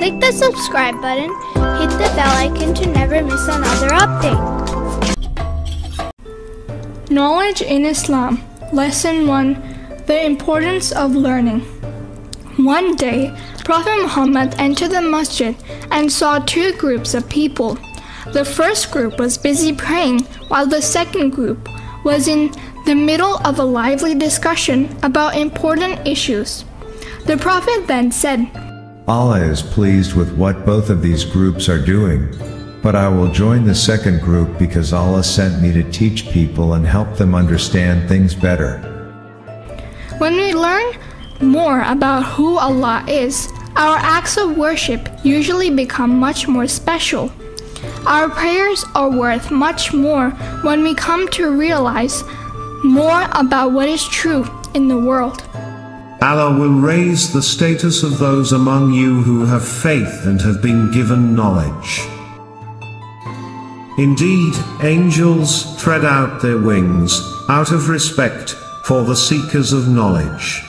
Click the subscribe button, hit the bell icon to never miss another update. Knowledge in Islam. Lesson 1. The importance of learning. One day, Prophet Muhammad entered the masjid and saw two groups of people. The first group was busy praying, while the second group was in the middle of a lively discussion about important issues. The Prophet then said, Allah is pleased with what both of these groups are doing, but I will join the second group because Allah sent me to teach people and help them understand things better. When we learn more about who Allah is, our acts of worship usually become much more special. Our prayers are worth much more when we come to realize more about what is true in the world. Allah will raise the status of those among you who have faith and have been given knowledge. Indeed, angels tread out their wings, out of respect for the seekers of knowledge.